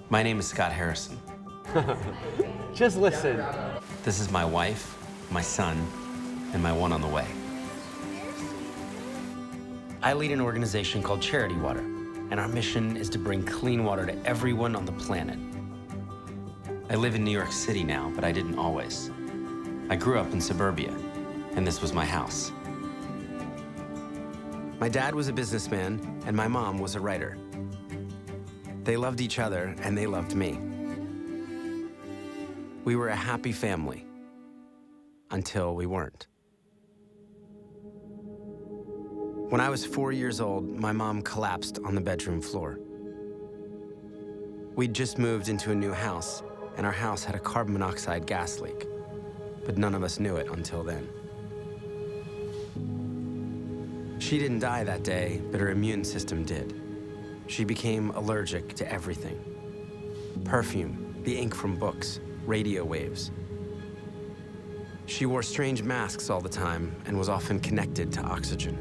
My name is Scott Harrison. Just listen. This is my wife, my son, and my one on the way. I lead an organization called Charity Water, and our mission is to bring clean water to everyone on the planet. I live in New York City now, but I didn't always. I grew up in suburbia, and this was my house. My dad was a businessman, and my mom was a writer. They loved each other, and they loved me. We were a happy family, until we weren't. When I was 4 years old, my mom collapsed on the bedroom floor. We'd just moved into a new house, and our house had a carbon monoxide gas leak, but none of us knew it until then. She didn't die that day, but her immune system did. She became allergic to everything. Perfume, the ink from books, radio waves. She wore strange masks all the time and was often connected to oxygen.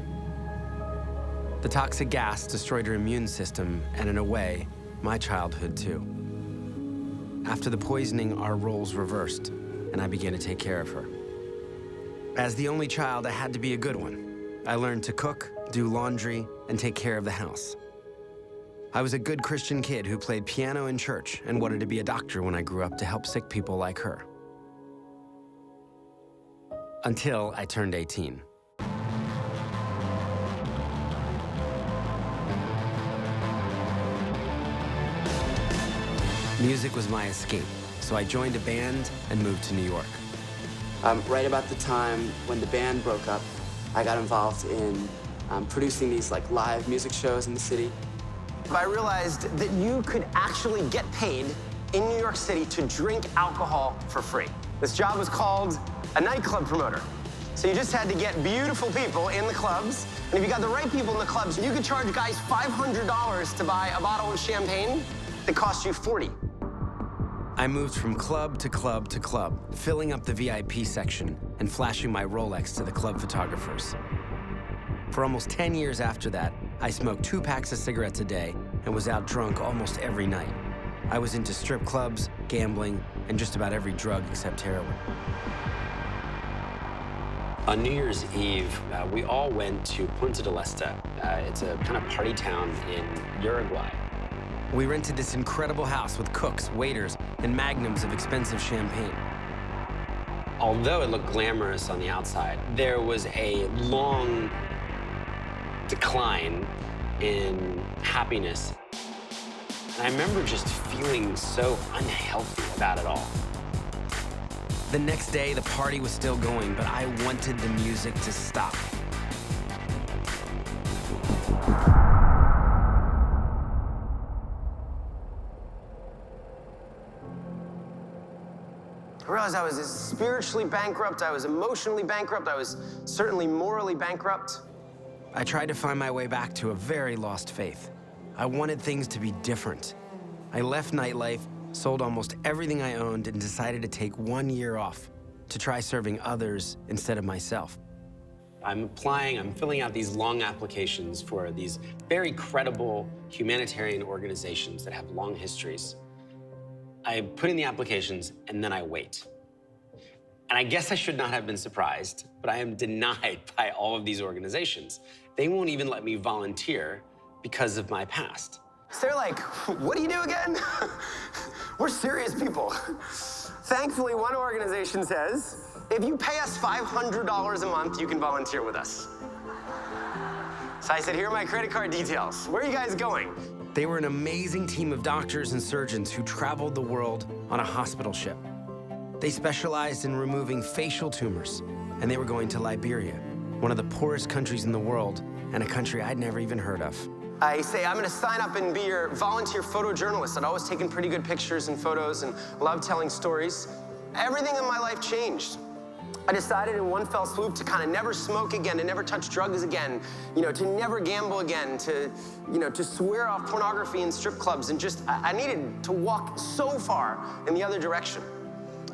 The toxic gas destroyed her immune system, and in a way, my childhood too. After the poisoning, our roles reversed, and I began to take care of her. As the only child, I had to be a good one. I learned to cook, do laundry, and take care of the house. I was a good Christian kid who played piano in church and wanted to be a doctor when I grew up to help sick people like her. Until I turned 18. Music was my escape, so I joined a band and moved to New York. Right about the time when the band broke up, I got involved in producing these live music shows in the city. I realized that you could actually get paid in New York City to drink alcohol for free. This job was called a nightclub promoter. So you just had to get beautiful people in the clubs, and if you got the right people in the clubs, you could charge guys $500 to buy a bottle of champagne that cost you $40. I moved from club to club to club, filling up the VIP section and flashing my Rolex to the club photographers. For almost 10 years after that, I smoked 2 packs of cigarettes a day and was out drunk almost every night. I was into strip clubs, gambling, and just about every drug except heroin. On New Year's Eve, we all went to Punta del Este. It's a kind of party town in Uruguay. We rented this incredible house with cooks, waiters, and magnums of expensive champagne. Although it looked glamorous on the outside, there was a long decline in happiness. And I remember just feeling so unhealthy about it all. The next day, the party was still going, but I wanted the music to stop. I realized I was spiritually bankrupt, I was emotionally bankrupt, I was certainly morally bankrupt. I tried to find my way back to a very lost faith. I wanted things to be different. I left nightlife, sold almost everything I owned, and decided to take 1 year off to try serving others instead of myself. I'm filling out these long applications for these very credible humanitarian organizations that have long histories. I put in the applications, and then I wait. And I guess I should not have been surprised, but I am denied by all of these organizations. They won't even let me volunteer because of my past. So they're like, what do you do again? We're serious people. Thankfully, one organization says, if you pay us $500 a month, you can volunteer with us. So I said, here are my credit card details. Where are you guys going? They were an amazing team of doctors and surgeons who traveled the world on a hospital ship. They specialized in removing facial tumors, and they were going to Liberia, one of the poorest countries in the world, and a country I'd never even heard of. I say, I'm gonna sign up and be your volunteer photojournalist. I'd always taken pretty good pictures and photos and loved telling stories. Everything in my life changed. I decided in one fell swoop to kind of never smoke again, to never touch drugs again, to never gamble again, to swear off pornography and strip clubs, and I needed to walk so far in the other direction.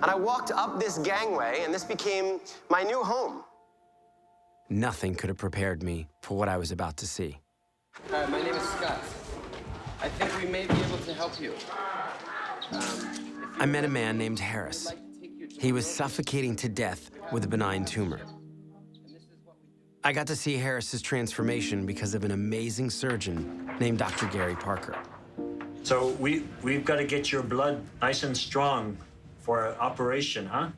And I walked up this gangway, and this became my new home. Nothing could have prepared me for what I was about to see. My name is Scott. I think we may be able to help you. I met a man named Harris. He was suffocating to death with a benign tumor. I got to see Harris's transformation because of an amazing surgeon named Dr. Gary Parker. So we've got to get your blood nice and strong for an operation, huh?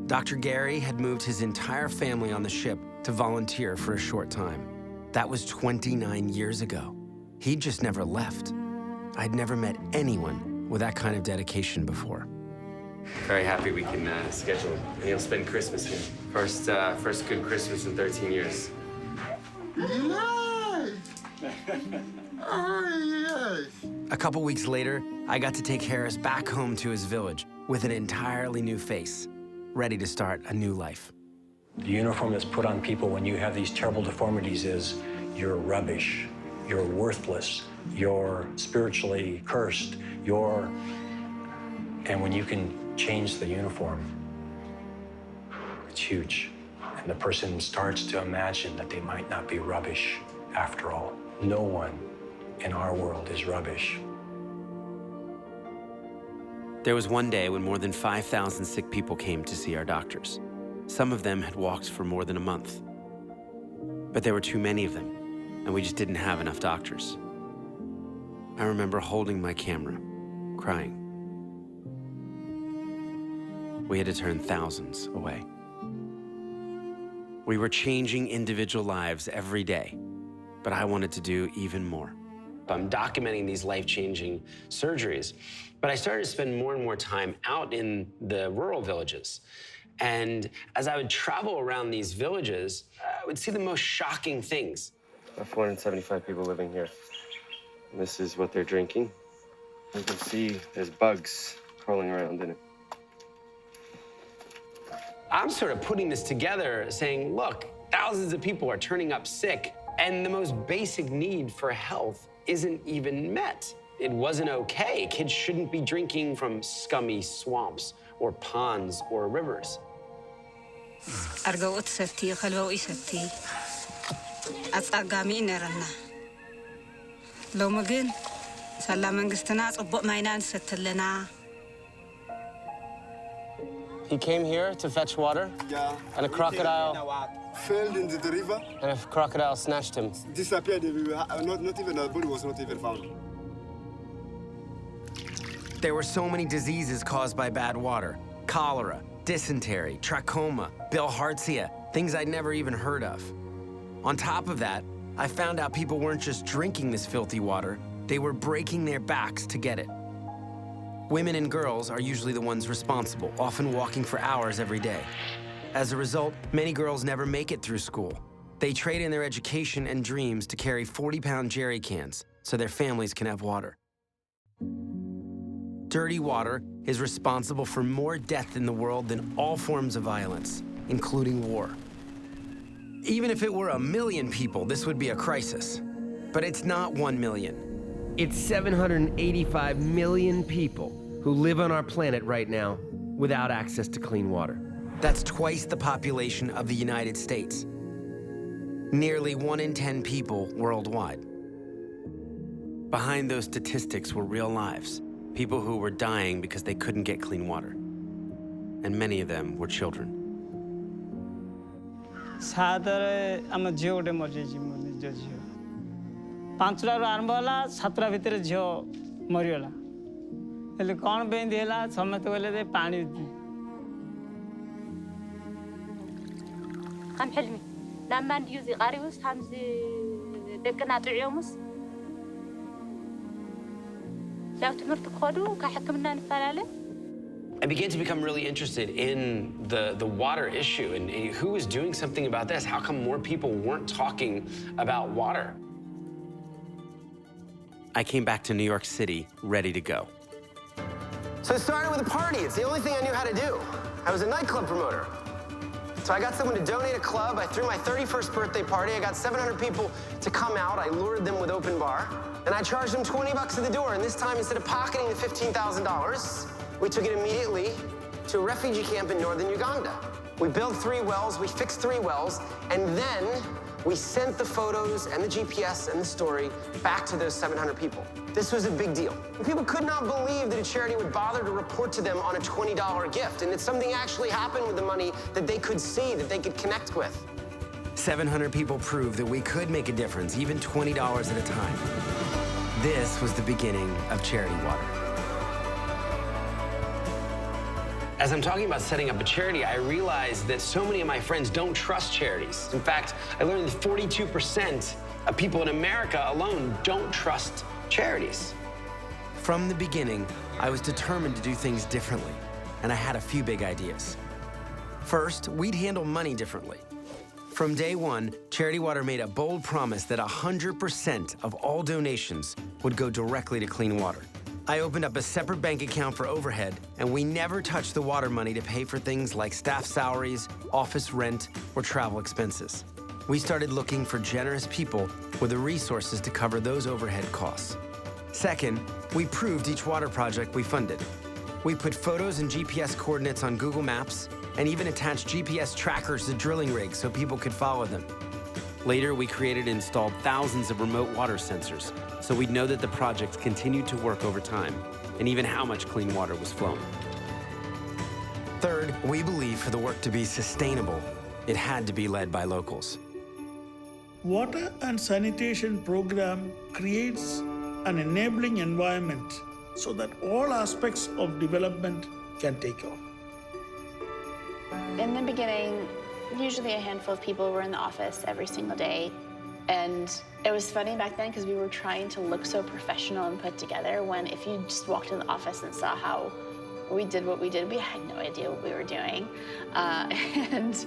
Dr. Gary had moved his entire family on the ship to volunteer for a short time. That was 29 years ago. He'd just never left. I'd never met anyone with that kind of dedication before. Very happy we can schedule, and he'll spend Christmas here. First good Christmas in 13 years. A couple weeks later, I got to take Harris back home to his village with an entirely new face, ready to start a new life. The uniform that's put on people when you have these terrible deformities is you're rubbish, you're worthless, you're spiritually cursed, and when you can change the uniform, it's huge. And the person starts to imagine that they might not be rubbish after all. No one in our world is rubbish. There was one day when more than 5,000 sick people came to see our doctors. Some of them had walked for more than a month. But there were too many of them, and we just didn't have enough doctors. I remember holding my camera, crying. We had to turn thousands away. We were changing individual lives every day, but I wanted to do even more. I'm documenting these life-changing surgeries, but I started to spend more and more time out in the rural villages. And as I would travel around these villages, I would see the most shocking things. 475 people living here. And this is what they're drinking. You can see there's bugs crawling around in it. I'm sort of putting this together saying, look, thousands of people are turning up sick, and the most basic need for health isn't even met. It wasn't okay. Kids shouldn't be drinking from scummy swamps or ponds or rivers. He came here to fetch water, and a crocodile fell into the river, and a crocodile snatched him. disappeared. Not even our body was not even found. There were so many diseases caused by bad water: cholera, dysentery, trachoma, bilharzia, things I'd never even heard of. On top of that, I found out people weren't just drinking this filthy water, they were breaking their backs to get it. Women and girls are usually the ones responsible, often walking for hours every day. As a result, many girls never make it through school. They trade in their education and dreams to carry 40-pound jerry cans so their families can have water. Dirty water is responsible for more death in the world than all forms of violence, including war. Even if it were 1 million people, this would be a crisis. But it's not 1 million. It's 785 million people who live on our planet right now without access to clean water. That's twice the population of the United States. Nearly 1 in 10 people worldwide. Behind those statistics were real lives, people who were dying because they couldn't get clean water. And many of them were children. ପାଞ୍ଚଟାରୁ ଆରମ୍ଭ ହେଲା ସାତଟା ଭିତରେ ଝିଅ ମରିଗଲା ହେଲେ କ'ଣ ପାଇଁ ହେଲା ସମସ୍ତେ କହିଲେ ଯେ ପାଣି ከም ሕልሚ ናብ ማን ድዩ እዚ ቀሪቡስ ከምዚ ደቅና ጥዕዮሙስ ናብ ትምህርቲ ክኸዱ ካብ ሕክምና ንፈላለ I began to become really interested in the water issue and who was doing something about this. How come more people weren't talking about water? I came back to New York City, ready to go. So I started with a party. It's the only thing I knew how to do. I was a nightclub promoter. So I got someone to donate a club. I threw my 31st birthday party. I got 700 people to come out. I lured them with open bar. And I charged them $20 at the door. And this time, instead of pocketing the $15,000, we took it immediately to a refugee camp in northern Uganda. We built 3 wells, we fixed 3 wells, and then we sent the photos and the GPS and the story back to those 700 people. This was a big deal. People could not believe that a charity would bother to report to them on a $20 gift, and that something actually happened with the money that they could see, that they could connect with. 700 people proved that we could make a difference, even $20 at a time. This was the beginning of Charity Water. As I'm talking about setting up a charity, I realized that so many of my friends don't trust charities. In fact, I learned that 42% of people in America alone don't trust charities. From the beginning, I was determined to do things differently, and I had a few big ideas. First, we'd handle money differently. From day one, Charity Water made a bold promise that 100% of all donations would go directly to clean water. I opened up a separate bank account for overhead, and we never touched the water money to pay for things like staff salaries, office rent, or travel expenses. We started looking for generous people with the resources to cover those overhead costs. Second, we proved each water project we funded. We put photos and GPS coordinates on Google Maps and even attached GPS trackers to drilling rigs so people could follow them. Later, we created and installed thousands of remote water sensors so we'd know that the project continued to work over time and even how much clean water was flowing. Third, we believe for the work to be sustainable, it had to be led by locals. Water and sanitation program creates an enabling environment so that all aspects of development can take off. In the beginning, usually a handful of people were in the office every single day. And it was funny back then because we were trying to look so professional and put together when if you just walked in the office and saw how we did what we did, we had no idea what we were doing. And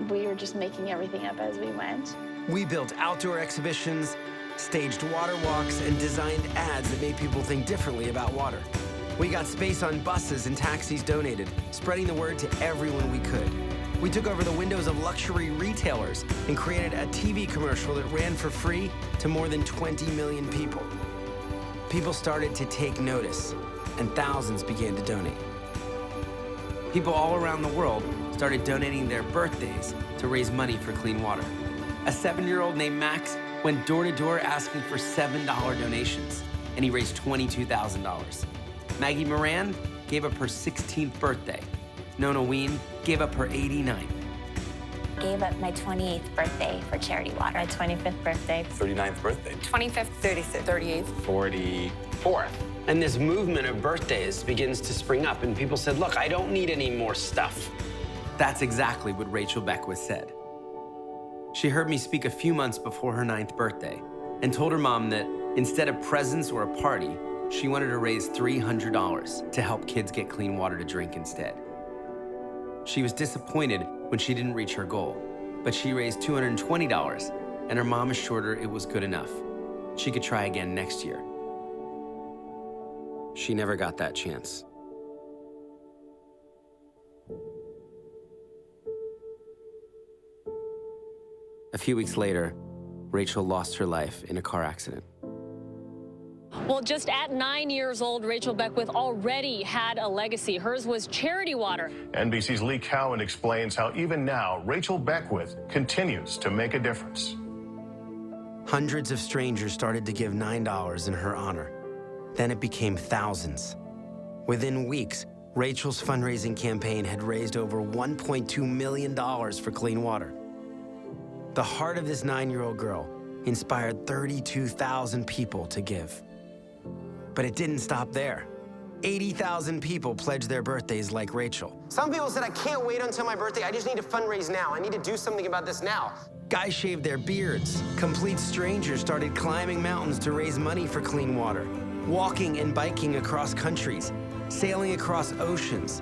we were just making everything up as we went. We built outdoor exhibitions, staged water walks, and designed ads that made people think differently about water. We got space on buses and taxis donated, spreading the word to everyone we could. We took over the windows of luxury retailers and created a TV commercial that ran for free to more than 20 million people. People started to take notice, and thousands began to donate. People all around the world started donating their birthdays to raise money for clean water. A 7-year-old named Max went door to door asking for $7 donations, and he raised $22,000. Maggie Moran gave up her 16th birthday. Nona Ween gave up her 89th. Gave up my 28th birthday for Charity Water. My 25th birthday. 39th birthday. 25th. 36th. 38th. 44th. And this movement of birthdays begins to spring up, and people said, look, I don't need any more stuff. That's exactly what Rachel Beckwith said. She heard me speak a few months before her 9th birthday and told her mom that instead of presents or a party, she wanted to raise $300 to help kids get clean water to drink instead. She was disappointed when she didn't reach her goal, but she raised $220, and her mom assured her it was good enough. She could try again next year. She never got that chance. A few weeks later, Rachel lost her life in a car accident. Well, just at 9 years old, Rachel Beckwith already had a legacy. Hers was Charity Water. NBC's Lee Cowan explains how even now, Rachel Beckwith continues to make a difference. Hundreds of strangers started to give $9 in her honor. Then it became thousands. Within weeks, Rachel's fundraising campaign had raised over $1.2 million for clean water. The heart of this 9-year-old girl inspired 32,000 people to give. But it didn't stop there. 80,000 people pledged their birthdays like Rachel. Some people said, I can't wait until my birthday. I just need to fundraise now. I need to do something about this now. Guys shaved their beards. Complete strangers started climbing mountains to raise money for clean water. Walking and biking across countries. Sailing across oceans.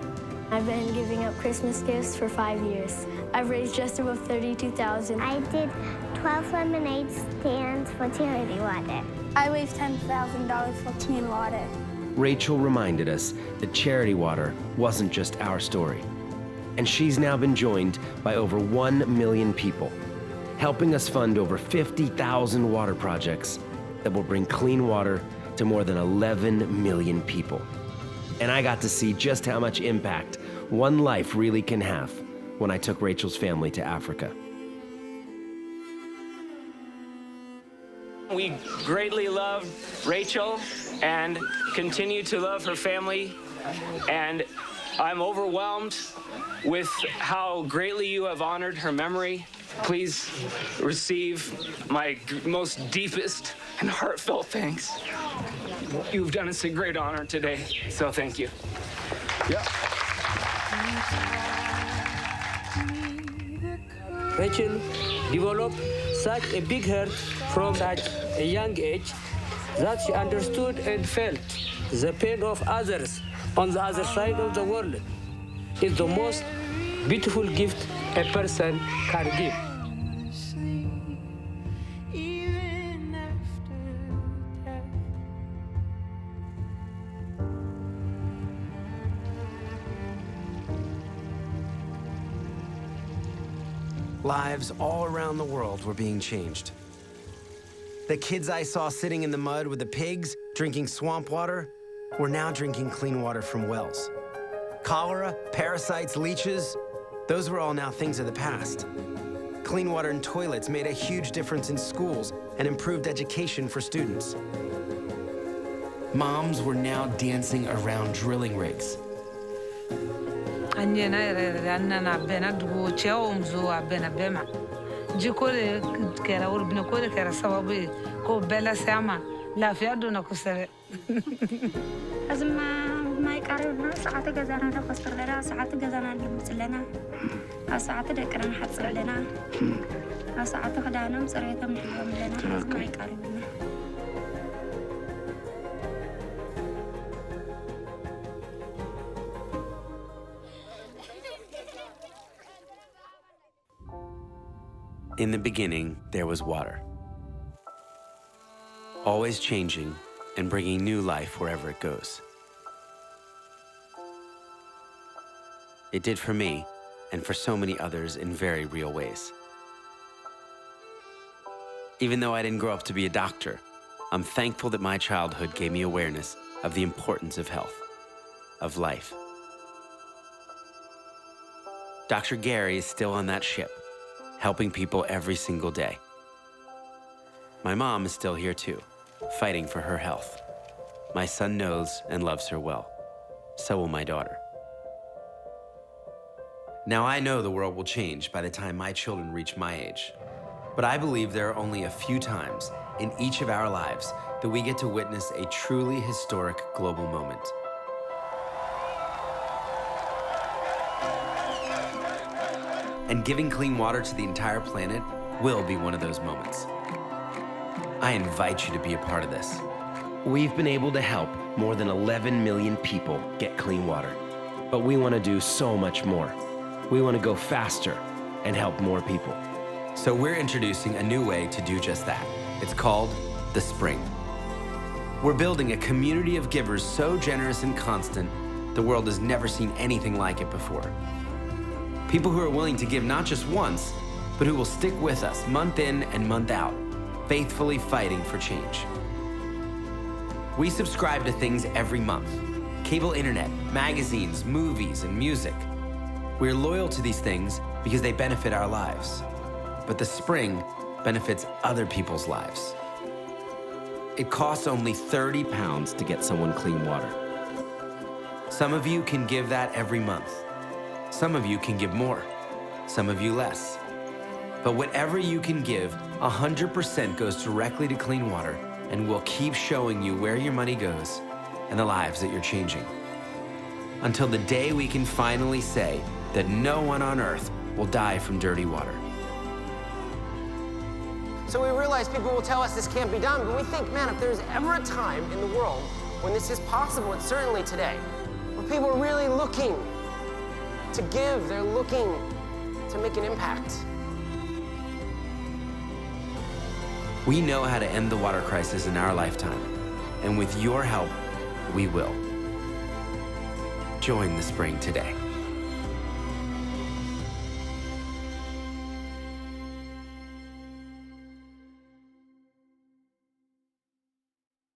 I've been giving up Christmas gifts for 5 years. I've raised just above $32,000. I did 12 lemonade stands for Charity Water. I raised $10,000 for clean water. Rachel reminded us that Charity Water wasn't just our story. And she's now been joined by over 1 million people, helping us fund over 50,000 water projects that will bring clean water to more than 11 million people. And I got to see just how much impact one life really can have when I took Rachel's family to Africa. we greatly love Rachel and continue to love her family. And I'm overwhelmed with how greatly you have honored her memory. Please receive my most deepest and heartfelt thanks. You've done us a great honor today, so thank you. Yeah. Rachel developed such a big heart from such a young age that she understood and felt the pain of others on the other side of the world. It's the most beautiful gift a person can give. Lives all around the world were being changed. The kids I saw sitting in the mud with the pigs, drinking swamp water, were now drinking clean water from wells. Cholera, parasites, leeches, those were all now things of the past. Clean water and toilets made a huge difference in schools and improved education for students. Moms were now dancing around drilling rigs. ማይ ቀርብና ሰዓት ገዛና ነፈስር ለና ሰዓት ገዛና ልምጽ ለና ሰዓት ደቅና ሓጽር ለና ሰዓት ክዳኖም ጽሬቶም ልሎም ለና ማይ ቀርብና In the beginning, there was water. Always changing and bringing new life wherever it goes. It did for me, and for so many others in very real ways. Even though I didn't grow up to be a doctor, I'm thankful that my childhood gave me awareness of the importance of health, of life. Dr. Gary is still on that ship, helping people every single day. My mom is still here too, fighting for her health. My son knows and loves her well. So will my daughter. Now I know the world will change by the time my children reach my age. But I believe there are only a few times in each of our lives that we get to witness a truly historic global moment. And giving clean water to the entire planet will be one of those moments. I invite you to be a part of this. We've been able to help more than 11 million people get clean water. But we want to do so much more. We want to go faster and help more people. So we're introducing a new way to do just that. It's called the Spring. We're building a community of givers so generous and constant, the world has never seen anything like it before. People who are willing to give not just once, but who will stick with us month in and month out, faithfully fighting for change. We subscribe to things every month: cable internet, magazines, movies, and music. We're loyal to these things because they benefit our lives. But the Spring benefits other people's lives. It costs only 30 pounds to get someone clean water. Some of you can give that every month. Some of you can give more, some of you less. But whatever you can give, 100% goes directly to clean water, and we'll keep showing you where your money goes and the lives that you're changing. Until the day we can finally say that no one on earth will die from dirty water. So we realize people will tell us this can't be done, but we think, man, if there's ever a time in the world when this is possible, it's certainly today. Where people are really looking to give, they're looking to make an impact. We know how to end the water crisis in our lifetime, and with your help, we will. Join the Spring today.